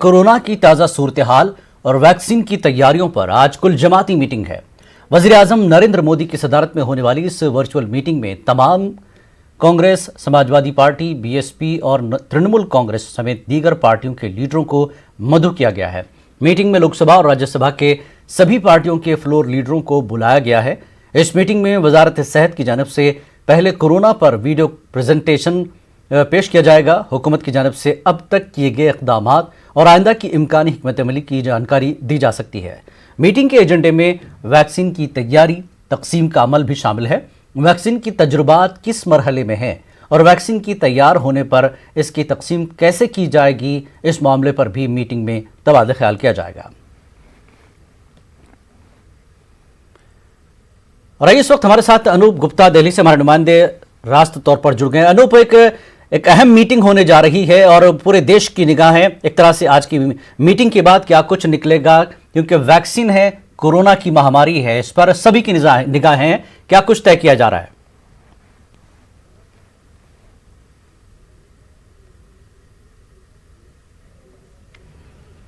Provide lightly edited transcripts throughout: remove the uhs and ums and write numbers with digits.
Corona की ताज़ा सूरत-ए-हाल और वैक्सीन की तैयारियों पर आज कुल जमाती मीटिंग है। वज़ीर-ए-आज़म नरेंद्र मोदी की सदारत में होने वाली इस वर्चुअल मीटिंग में तमाम कांग्रेस, समाजवादी पार्टी, बीएसपी और तृणमूल कांग्रेस समेत दीगर पार्टियों के लीडरों को मदऊ किया गया है। मीटिंग में लोकसभा और राज्यसभा के सभी पार्टियों के फ्लोर लीडरों को बुलाया गया है। इस मीटिंग में वजारत सेहत की जानब से पहले कोरोना पर वीडियो प्रेजेंटेशन पेश किया जाएगा। हुकूमत की जानब से अब तक किए गए इक़दाम और आइंदा की इम्कानी हिकमत अमली की जानकारी दी जा सकती है। मीटिंग के एजेंडे में वैक्सीन की तैयारी, तकसीम का अमल भी शामिल है। वैक्सीन की तजुर्बात किस मरहले में है और वैक्सीन की तैयार होने पर इसकी तकसीम कैसे की जाएगी, इस मामले पर भी मीटिंग में तबादला ख्याल किया जाएगा। और इस वक्त हमारे साथ अनूप गुप्ता दिल्ली से हमारे नुमाइंदे रास्त तौर पर जुड़ गए। अनूप, एक अहम मीटिंग होने जा रही है और पूरे देश की निगाहें एक तरह से आज की मीटिंग के बाद क्या कुछ निकलेगा, क्योंकि वैक्सीन है, कोरोना की महामारी है, इस पर सभी की निगाहें हैं। क्या कुछ तय किया जा रहा है?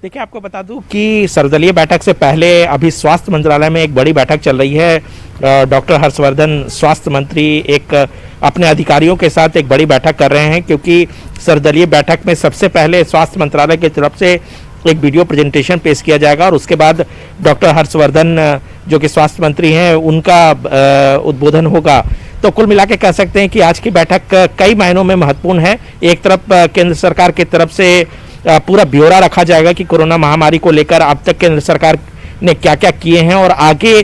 देखिए, आपको बता दूं कि सर्वदलीय बैठक से पहले अभी स्वास्थ्य मंत्रालय में एक बड़ी बैठक चल रही है। डॉक्टर हर्षवर्धन स्वास्थ्य मंत्री एक अपने अधिकारियों के साथ एक बड़ी बैठक कर रहे हैं, क्योंकि सर्वदलीय बैठक में सबसे पहले स्वास्थ्य मंत्रालय की तरफ से एक वीडियो प्रेजेंटेशन पेश किया जाएगा और उसके बाद डॉक्टर हर्षवर्धन जो कि स्वास्थ्य मंत्री हैं उनका उद्बोधन होगा। तो कुल मिला के कह सकते हैं कि आज की बैठक कई मायनों में महत्वपूर्ण है। एक तरफ केंद्र सरकार की तरफ से पूरा ब्यौरा रखा जाएगा कि कोरोना महामारी को लेकर अब तक केंद्र सरकार ने क्या क्या किए हैं और आगे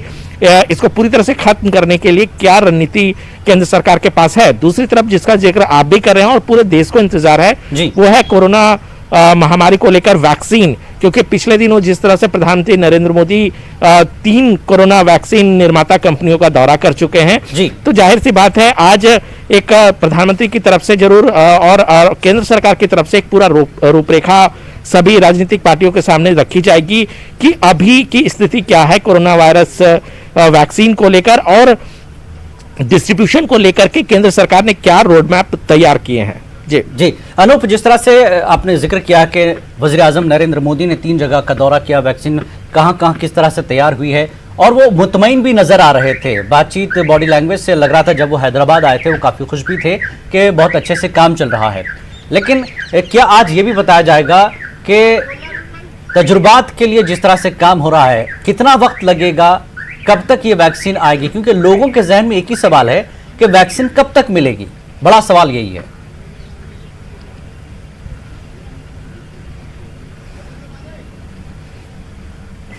इसको पूरी तरह से खत्म करने के लिए क्या रणनीति केंद्र सरकार के पास है। दूसरी तरफ जिसका जिक्र आप भी कर रहे हैं और पूरे देश को इंतजार है, वो है कोरोना महामारी को लेकर वैक्सीन। क्योंकि पिछले दिनों जिस तरह से प्रधानमंत्री नरेंद्र मोदी 3 कोरोना वैक्सीन निर्माता कंपनियों का दौरा कर चुके हैं, तो जाहिर सी बात है आज एक प्रधानमंत्री की तरफ से जरूर और केंद्र सरकार की तरफ से एक पूरा रूपरेखा सभी राजनीतिक पार्टियों के सामने रखी जाएगी कि अभी की स्थिति क्या है कोरोना वायरस वैक्सीन को लेकर और डिस्ट्रीब्यूशन को लेकर के केंद्र सरकार ने क्या रोड मैप तैयार किए हैं। जी अनूप, जिस तरह से आपने जिक्र किया कि वज़ीर-ए-आज़म नरेंद्र मोदी ने 3 जगह का दौरा किया, वैक्सीन कहां किस तरह से तैयार हुई है और वो मुतमईन भी नजर आ रहे थे। बातचीत बॉडी लैंग्वेज से लग रहा था, जब वो हैदराबाद आए थे वो काफ़ी खुश भी थे कि बहुत अच्छे से काम चल रहा है। लेकिन क्या आज ये भी बताया जाएगा कि तजुर्बात के लिए जिस तरह से काम हो रहा है, कितना वक्त लगेगा, कब तक ये वैक्सीन आएगी? क्योंकि लोगों के जहन में एक ही सवाल है कि वैक्सीन कब तक मिलेगी। बड़ा सवाल यही है।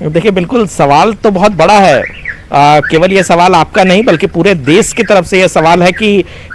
देखिए, बिल्कुल सवाल तो बहुत बड़ा है। केवल ये सवाल आपका नहीं बल्कि पूरे देश की तरफ से ये सवाल है कि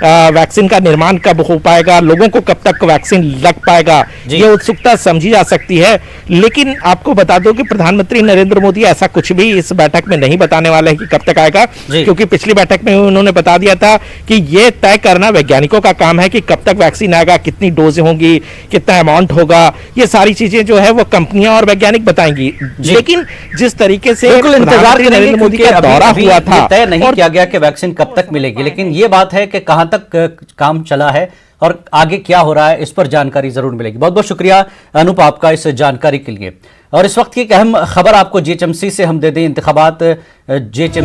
वैक्सीन का निर्माण कब हो पाएगा, लोगों को कब तक वैक्सीन लग पाएगा, ये उत्सुकता समझी जा सकती है। लेकिन आपको बता दो कि प्रधानमंत्री नरेंद्र मोदी ऐसा कुछ भी इस बैठक में नहीं बताने वाले हैं कि कब तक आएगा, क्योंकि पिछली बैठक में उन्होंने बता दिया था कि ये तय करना वैज्ञानिकों का काम है कि कब तक वैक्सीन आएगा, कितनी डोज होंगी, कितना अमाउंट होगा, ये सारी चीजें जो है वो कंपनियां और वैज्ञानिक बताएंगी। लेकिन जिस तरीके से प्रधानमंत्री नरेंद्र मोदी का दौरा हुआ था, तय नहीं किया गया कि वैक्सीन कब तक मिलेगी, लेकिन ये बात है कि कहां तक काम चला है और आगे क्या हो रहा है, इस पर जानकारी जरूर मिलेगी। बहुत बहुत शुक्रिया अनूप आपका इस जानकारी के लिए। और इस वक्त की एक अहम खबर आपको जीएचएमसी से हम दे दें। इंतखाबात जीएचएमसी